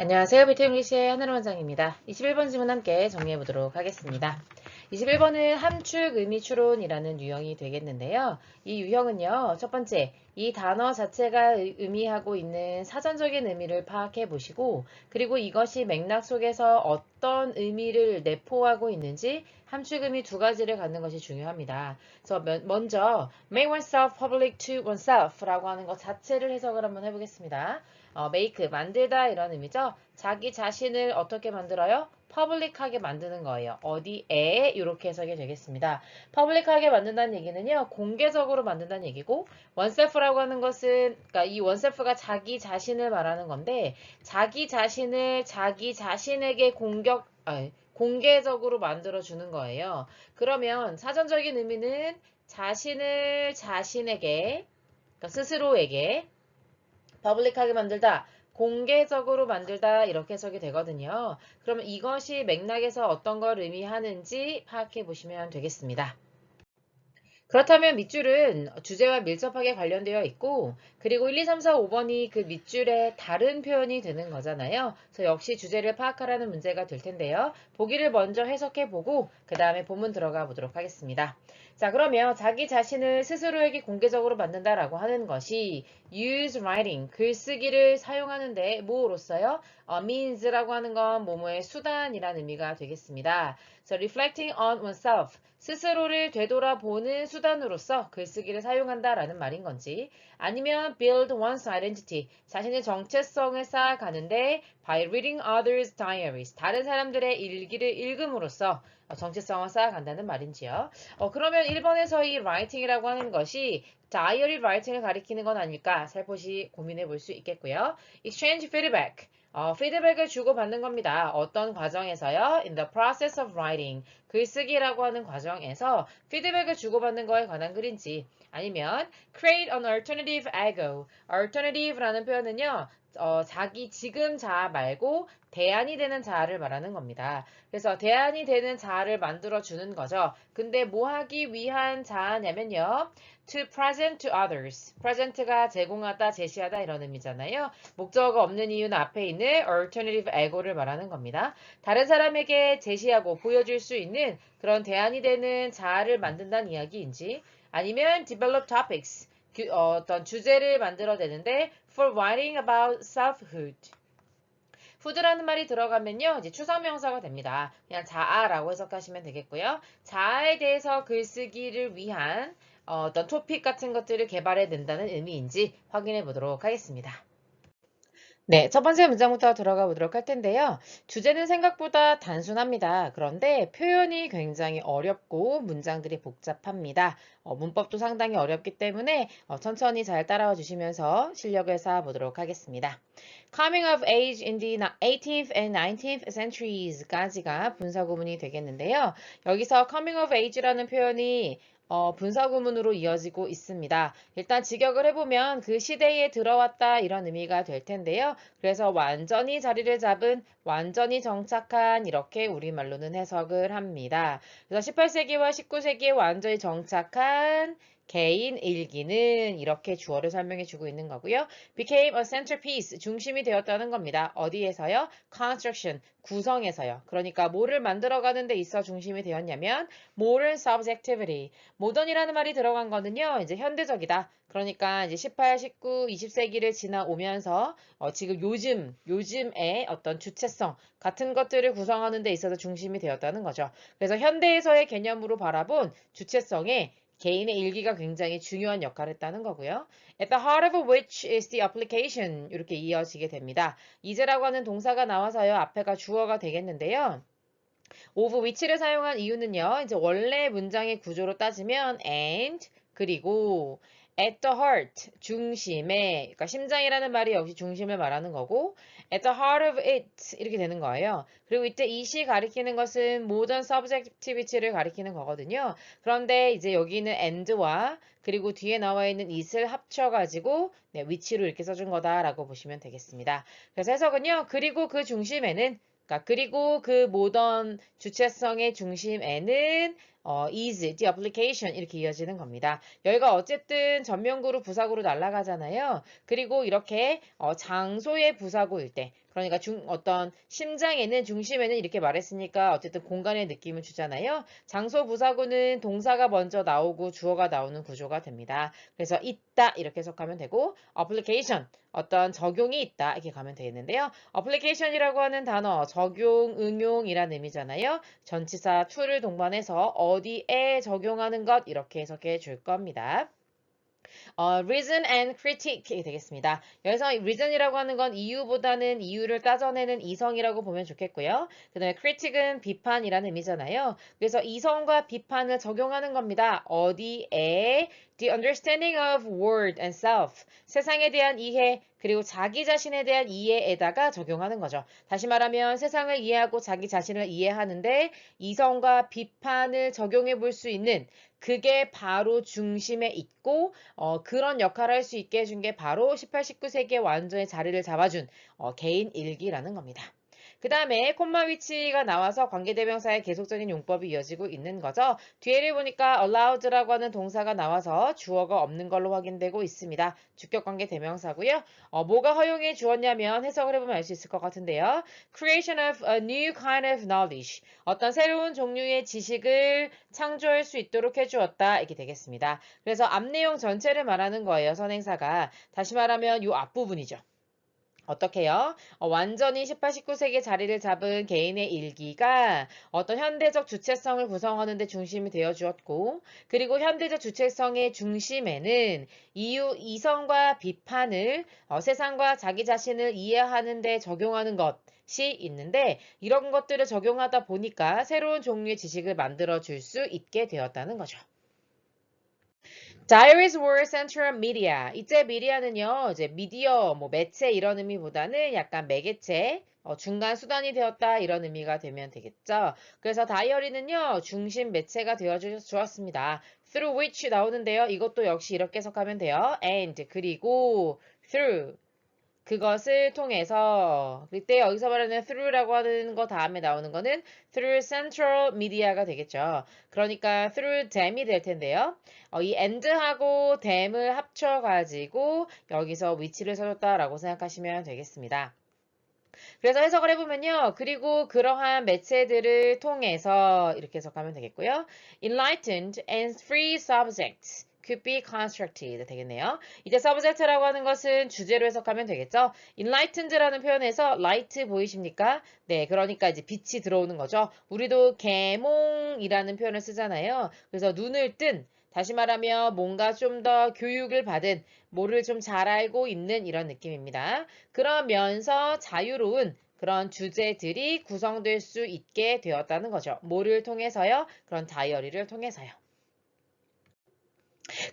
안녕하세요. 비트잉글리시의 하늘 원장입니다. 21번 질문 함께 정리해 보도록 하겠습니다. 21번은 함축 의미 추론이라는 유형이 되겠는데요. 이 유형은요, 첫 번째, 이 단어 자체가 의미하고 있는 사전적인 의미를 파악해 보시고, 그리고 이것이 맥락 속에서 어떤 의미를 내포하고 있는지 함축 의미 두 가지를 갖는 것이 중요합니다. 그래서 먼저 make oneself public to oneself라고 하는 것 자체를 해석을 한번 해보겠습니다. make 만들다 이런 의미죠. 자기 자신을 어떻게 만들어요? 퍼블릭하게 만드는 거예요. 어디에 이렇게 해석이 되겠습니다. 퍼블릭하게 만든다는 얘기는요. 공개적으로 만든다는 얘기고 원셀프라고 하는 것은 그러니까 이 원셀프가 자기 자신을 말하는 건데 자기 자신을 자기 자신에게 공개적으로 만들어주는 거예요. 그러면 사전적인 의미는 자신을 자신에게 그러니까 스스로에게 퍼블릭하게 만들다, 공개적으로 만들다 이렇게 해석이 되거든요. 그러면 이것이 맥락에서 어떤 걸 의미하는지 파악해 보시면 되겠습니다. 그렇다면 밑줄은 주제와 밀접하게 관련되어 있고 그리고 1, 2, 3, 4, 5번이 그 밑줄의 다른 표현이 되는 거잖아요. 그래서 역시 주제를 파악하라는 문제가 될 텐데요. 보기를 먼저 해석해보고 그 다음에 본문 들어가 보도록 하겠습니다. 자, 그러면 자기 자신을 스스로에게 공개적으로 만든다라고 하는 것이 use writing, 글쓰기를 사용하는데 뭐로써요? means라고 하는 건 뭐뭐의 수단이라는 의미가 되겠습니다. 그래서 reflecting on oneself, 스스로를 되돌아보는 수단으로서 글쓰기를 사용한다라는 말인 건지 아니면 build one's identity, 자신의 정체성을 쌓아가는데 by reading others' diaries, 다른 사람들의 일기를 읽음으로써 정체성을 쌓아간다는 말인지요. 그러면 1번에서 이 writing이라고 하는 것이 다이어리 writing을 가리키는 건 아닐까 살포시 고민해 볼 수 있겠고요. exchange feedback, 피드백을 주고받는 겁니다. 어떤 과정에서요? In the process of writing, 글쓰기라고 하는 과정에서 피드백을 주고받는 거에 관한 글인지 아니면 create an alternative ego, alternative라는 표현은요. 자기 지금 자아 말고 대안이 되는 자아를 말하는 겁니다. 그래서 대안이 되는 자아를 만들어주는 거죠. 근데 뭐 하기 위한 자아냐면요. to present to others. present가 제공하다, 제시하다 이런 의미잖아요. 목적어가 없는 이유는 앞에 있는 alternative ego를 말하는 겁니다. 다른 사람에게 제시하고 보여줄 수 있는 그런 대안이 되는 자아를 만든다는 이야기인지 아니면 develop topics. 어떤 주제를 만들어내는데 for writing about selfhood. 후드라는 말이 들어가면요, 이제 추상명사가 됩니다. 그냥 자아라고 해석하시면 되겠고요. 자아에 대해서 글쓰기를 위한 어떤 토픽 같은 것들을 개발해 낸다는 의미인지 확인해 보도록 하겠습니다. 네, 첫 번째 문장부터 들어가 보도록 할 텐데요. 주제는 생각보다 단순합니다. 그런데 표현이 굉장히 어렵고 문장들이 복잡합니다. 문법도 상당히 어렵기 때문에 천천히 잘 따라와 주시면서 실력을 쌓아 보도록 하겠습니다. Coming of age in the 18th and 19th centuries까지가 분사구문이 되겠는데요. 여기서 coming of age라는 표현이 분사구문으로 이어지고 있습니다. 일단 직역을 해보면 그 시대에 들어왔다 이런 의미가 될 텐데요. 그래서 완전히 자리를 잡은, 완전히 정착한 이렇게 우리말로는 해석을 합니다. 그래서 18세기와 19세기에 완전히 정착한 개인 일기는 이렇게 주어를 설명해 주고 있는 거고요. became a centerpiece, 중심이 되었다는 겁니다. 어디에서요? construction, 구성에서요. 그러니까 뭐를 만들어가는 데 있어 중심이 되었냐면 modern subjectivity, 모던이라는 말이 들어간 거는요, 이제 현대적이다. 그러니까 이제 18, 19, 20세기를 지나오면서 지금 요즘의 어떤 주체성 같은 것들을 구성하는 데 있어서 중심이 되었다는 거죠. 그래서 현대에서의 개념으로 바라본 주체성에 개인의 일기가 굉장히 중요한 역할을 했다는 거고요. At the heart of which is the application 이렇게 이어지게 됩니다. 이제라고 하는 동사가 나와서요. 앞에가 주어가 되겠는데요. of which를 사용한 이유는요. 이제 원래 문장의 구조로 따지면 and 그리고 at the heart 중심에 그러니까 심장이라는 말이 역시 중심을 말하는 거고 at the heart of it 이렇게 되는 거예요. 그리고 이때 it이 가리키는 것은 modern subjectivity를 가리키는 거거든요. 그런데 이제 여기는 and와 그리고 뒤에 나와 있는 it을 합쳐가지고 네, which로 이렇게 써준 거다라고 보시면 되겠습니다. 그래서 해석은요. 그리고 그 중심에는 그리고 그 모던 주체성의 중심에는 is the application 이렇게 이어지는 겁니다. 여기가 어쨌든 전면구로 부사구로 날아가잖아요. 그리고 이렇게 장소의 부사구일 때 그러니까 어떤 심장에는 중심에는 이렇게 말했으니까 어쨌든 공간의 느낌을 주잖아요. 장소 부사구는 동사가 먼저 나오고 주어가 나오는 구조가 됩니다. 그래서 있다 이렇게 해석하면 되고 application 어떤 적용이 있다 이렇게 가면 되겠는데요. application이라고 하는 단어 적용, 응용이라는 의미잖아요. 전치사 to를 동반해서 어디에 적용하는 것 이렇게 해석해 줄 겁니다. reason and critique이 되겠습니다. 여기서 reason이라고 하는 건 이유보다는 이유를 따져내는 이성이라고 보면 좋겠고요. 그 다음에 critique은 비판이라는 의미잖아요. 그래서 이성과 비판을 적용하는 겁니다. 어디에? The understanding of world and self. 세상에 대한 이해, 그리고 자기 자신에 대한 이해에다가 적용하는 거죠. 다시 말하면 세상을 이해하고 자기 자신을 이해하는데 이성과 비판을 적용해 볼 수 있는 그게 바로 중심에 있고 그런 역할을 할 수 있게 해준 게 바로 18, 19세기에 완전히 자리를 잡아준 개인 일기라는 겁니다. 그 다음에 콤마 위치가 나와서 관계대명사의 계속적인 용법이 이어지고 있는 거죠. 뒤에를 보니까 allowed라고 하는 동사가 나와서 주어가 없는 걸로 확인되고 있습니다. 주격관계 대명사고요. 뭐가 허용해 주었냐면 해석을 해보면 알 수 있을 것 같은데요. Creation of a new kind of knowledge. 어떤 새로운 종류의 지식을 창조할 수 있도록 해주었다. 이렇게 되겠습니다. 그래서 앞 내용 전체를 말하는 거예요. 선행사가. 다시 말하면 이 앞부분이죠. 어떻게요? 완전히 18, 19세기 자리를 잡은 개인의 일기가 어떤 현대적 주체성을 구성하는 데 중심이 되어 주었고 그리고 현대적 주체성의 중심에는 이성과 비판을 세상과 자기 자신을 이해하는 데 적용하는 것이 있는데 이런 것들을 적용하다 보니까 새로운 종류의 지식을 만들어 줄 수 있게 되었다는 거죠. Diaries were central media. 이제 미디어는요, 이제 미디어, 매체 이런 의미보다는 약간 매개체, 중간 수단이 되었다 이런 의미가 되면 되겠죠. 그래서 다이어리는요, 중심 매체가 되어 주었습니다. through which 나오는데요. 이것도 역시 이렇게 해석하면 돼요. and 그리고 through 그것을 통해서 그때 여기서 말하는 through라고 하는 거 다음에 나오는 거는 through central media가 되겠죠. 그러니까 through them이 될 텐데요. 이 and하고 them을 합쳐가지고 여기서 위치를 써줬다라고 생각하시면 되겠습니다. 그래서 해석을 해보면요. 그리고 그러한 매체들을 통해서 이렇게 해석하면 되겠고요. Enlightened and free subjects could be constructed 되겠네요. 이제 subject라고 하는 것은 주제로 해석하면 되겠죠. Enlightened라는 표현에서 light 보이십니까? 네, 그러니까 이제 빛이 들어오는 거죠. 우리도 계몽이라는 표현을 쓰잖아요. 그래서 눈을 뜬 다시 말하면 뭔가 좀 더 교육을 받은 뭐를 좀 잘 알고 있는 이런 느낌입니다. 그러면서 자유로운 그런 주제들이 구성될 수 있게 되었다는 거죠. 뭐를 통해서요? 그런 다이어리를 통해서요.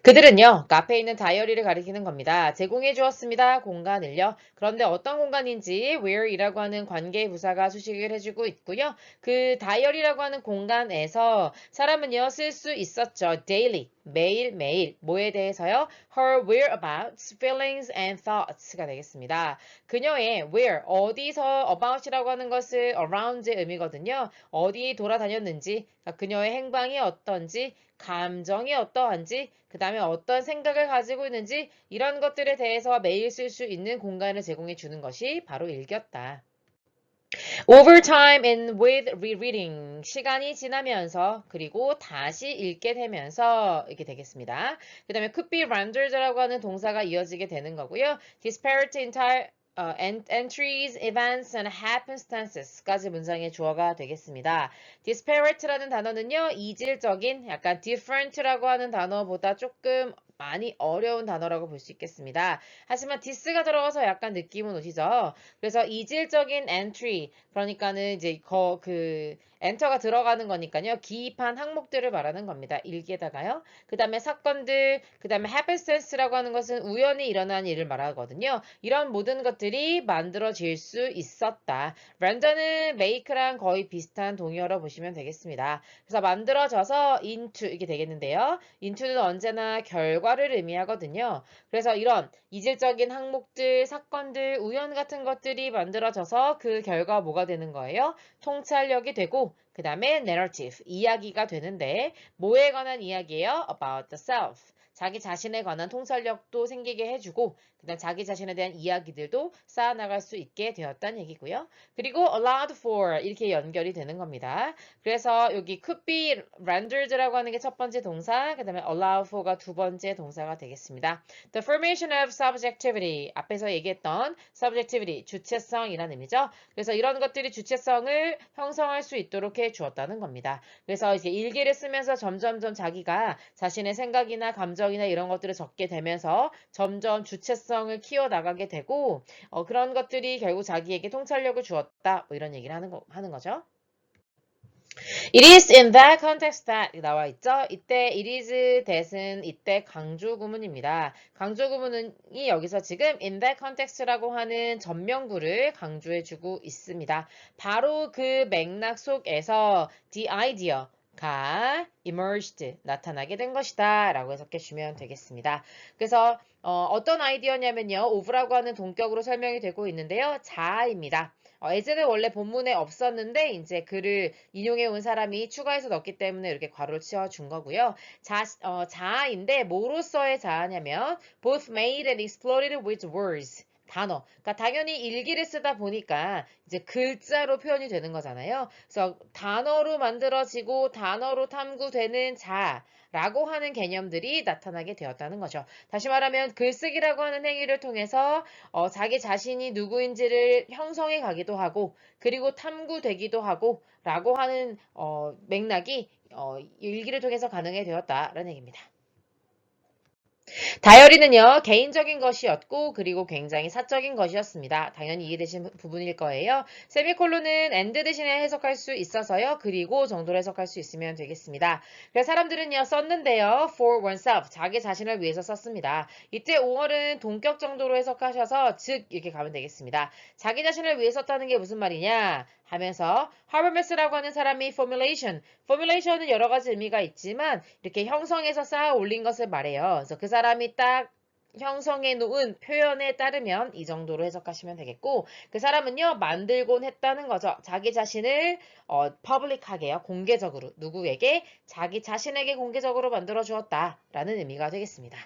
그들은요, 앞에 있는 다이어리를 가리키는 겁니다. 제공해 주었습니다. 공간을요. 그런데 어떤 공간인지 where이라고 하는 관계 부사가 수식을 해주고 있고요. 그 다이어리라고 하는 공간에서 사람은요, 쓸 수 있었죠. daily, 매일매일. 뭐에 대해서요? her whereabouts, feelings and thoughts가 되겠습니다. 그녀의 where, 어디서 about이라고 하는 것을 around의 의미거든요. 어디 돌아다녔는지, 그녀의 행방이 어떤지, 감정이 어떠한지, 그 다음에 어떤 생각을 가지고 있는지 이런 것들에 대해서 매일 쓸 수 있는 공간을 제공해 주는 것이 바로 일기였다. Over time and with rereading. 시간이 지나면서 그리고 다시 읽게 되면서 이렇게 되겠습니다. 그 다음에 could be rendered라고 하는 동사가 이어지게 되는 거고요. disparate entire entries, events, and happenstances까지 문장의 주어가 되겠습니다. disparate라는 단어는요, 이질적인, 약간 different라고 하는 단어보다 조금 많이 어려운 단어라고 볼 수 있겠습니다. 하지만 this가 들어가서 약간 느낌은 오시죠? 그래서 이질적인 entry, 그러니까는 이제 엔터가 들어가는 거니까요. 기입한 항목들을 말하는 겁니다. 일기에다가요. 그 다음에 사건들, 그 다음에 happenstance라고 하는 것은 우연히 일어난 일을 말하거든요. 이런 모든 것들이 만들어질 수 있었다. render는 make랑 거의 비슷한 동의어로 보시면 되겠습니다. 그래서 만들어져서 into 이게 되겠는데요. into는 언제나 결과 결과를 의미하거든요. 그래서 이런 이질적인 항목들, 사건들, 우연 같은 것들이 만들어져서 그 결과 뭐가 되는 거예요? 통찰력이 되고 그 다음에 narrative, 이야기가 되는데 뭐에 관한 이야기예요? About the self. 자기 자신에 관한 통찰력도 생기게 해주고 그다음 자기 자신에 대한 이야기들도 쌓아나갈 수 있게 되었다는 얘기고요. 그리고 allowed for 이렇게 연결이 되는 겁니다. 그래서 여기 could be rendered라고 하는 게 첫 번째 동사, 그 다음에 allow for가 두 번째 동사가 되겠습니다. The formation of subjectivity, 앞에서 얘기했던 subjectivity, 주체성이라는 의미죠. 그래서 이런 것들이 주체성을 형성할 수 있도록 해주었다는 겁니다. 그래서 이제 일기를 쓰면서 점점점 자기가 자신의 생각이나 감정이나 이런 것들을 적게 되면서 점점 주체성을 키워나가게 되고 그런 것들이 결국 자기에게 통찰력을 주었다. 뭐 이런 얘기를 하는 거죠. It is in that context that 나와 있죠. 이때 it is that은 이때 강조 구문입니다. 강조 구문이 여기서 지금 in that context라고 하는 전명구를 강조해주고 있습니다. 바로 그 맥락 속에서 the idea가 emerged, 나타나게 된 것이다 라고 해석해 주면 되겠습니다. 그래서 어떤 아이디어냐면요. of라고 하는 동격으로 설명이 되고 있는데요. 자아입니다. 예전에 원래 본문에 없었는데 이제 글을 인용해 온 사람이 추가해서 넣었기 때문에 이렇게 괄호를 치워준 거고요. 자아인데 뭐로서의 자아냐면 both made and exploded with words. 단어. 그러니까 당연히 일기를 쓰다 보니까 이제 글자로 표현이 되는 거잖아요. 그래서 단어로 만들어지고 단어로 탐구되는 자라고 하는 개념들이 나타나게 되었다는 거죠. 다시 말하면 글쓰기라고 하는 행위를 통해서 자기 자신이 누구인지를 형성해 가기도 하고 그리고 탐구되기도 하고 라고 하는 맥락이 일기를 통해서 가능해 되었다라는 얘기입니다. 다이어리는요, 개인적인 것이었고, 그리고 굉장히 사적인 것이었습니다. 당연히 이해되신 부분일 거예요. 세미콜론은 and 대신에 해석할 수 있어서요, 그리고 정도로 해석할 수 있으면 되겠습니다. 그래서 사람들은요, 썼는데요, for oneself, 자기 자신을 위해서 썼습니다. 이때 5월은 동격 정도로 해석하셔서, 즉, 이렇게 가면 되겠습니다. 자기 자신을 위해 썼다는 게 무슨 말이냐? 하면서 하버메스라고 하는 사람이 formulation은 여러 가지 의미가 있지만 이렇게 형성해서 쌓아 올린 것을 말해요. 그래서 그 사람이 딱 형성해 놓은 표현에 따르면 이 정도로 해석하시면 되겠고 그 사람은요 만들곤 했다는 거죠. 자기 자신을 퍼블릭하게요. 공개적으로 누구에게? 자기 자신에게 공개적으로 만들어 주었다라는 의미가 되겠습니다.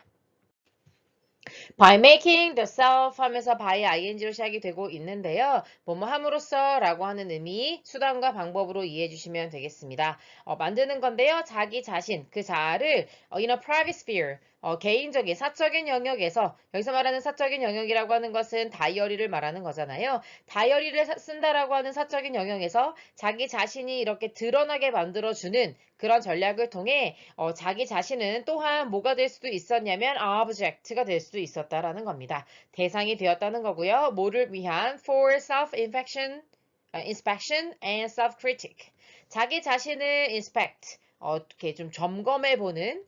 by making the self 하면서 by ing로 시작이 되고 있는데요. 뭐뭐 함으로써 라고 하는 의미, 수단과 방법으로 이해해 주시면 되겠습니다. 만드는 건데요. 자기 자신, 그 자아를 in a private sphere, 개인적인 사적인 영역에서 여기서 말하는 사적인 영역이라고 하는 것은 다이어리를 말하는 거잖아요. 다이어리를 쓴다라고 하는 사적인 영역에서 자기 자신이 이렇게 드러나게 만들어주는 그런 전략을 통해 자기 자신은 또한 뭐가 될 수도 있었냐면 object가 될 수도 있었다라는 겁니다. 대상이 되었다는 거고요. 뭐를 위한 for self-inspection and self-critic. 자기 자신을 inspect, 이렇게 좀 점검해보는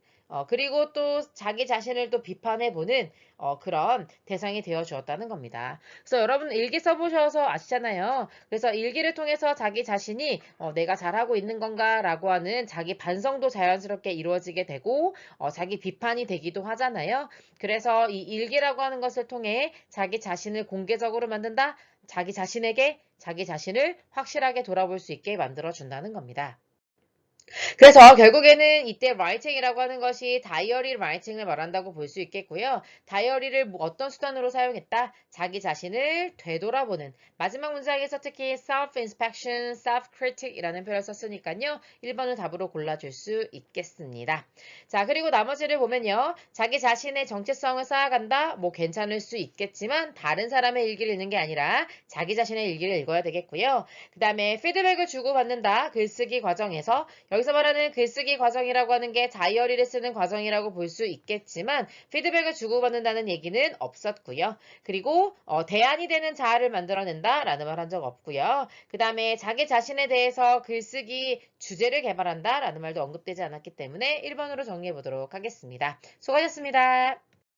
그리고 또 자기 자신을 또 비판해보는 그런 대상이 되어 주었다는 겁니다. 그래서 여러분 일기 써보셔서 아시잖아요. 그래서 일기를 통해서 자기 자신이 내가 잘하고 있는 건가 라고 하는 자기 반성도 자연스럽게 이루어지게 되고 자기 비판이 되기도 하잖아요. 그래서 이 일기라고 하는 것을 통해 자기 자신을 공개적으로 만든다. 자기 자신에게 자기 자신을 확실하게 돌아볼 수 있게 만들어준다는 겁니다. 그래서 결국에는 이때 writing이라고 하는 것이 다이어리 writing을 말한다고 볼 수 있겠고요. 다이어리를 어떤 수단으로 사용했다? 자기 자신을 되돌아보는 마지막 문장에서 특히 self-inspection, self-critic이라는 표현을 썼으니까요. 1번을 답으로 골라줄 수 있겠습니다. 자, 그리고 나머지를 보면요. 자기 자신의 정체성을 쌓아간다? 뭐 괜찮을 수 있겠지만 다른 사람의 일기를 읽는 게 아니라 자기 자신의 일기를 읽어야 되겠고요. 그 다음에 피드백을 주고받는다. 글쓰기 과정에서 여기서 말하는 글쓰기 과정이라고 하는 게 다이어리를 쓰는 과정이라고 볼 수 있겠지만 피드백을 주고받는다는 얘기는 없었고요. 그리고 대안이 되는 자아를 만들어낸다 라는 말 한 적 없고요. 그 다음에 자기 자신에 대해서 글쓰기 주제를 개발한다 라는 말도 언급되지 않았기 때문에 1번으로 정리해 보도록 하겠습니다. 수고하셨습니다.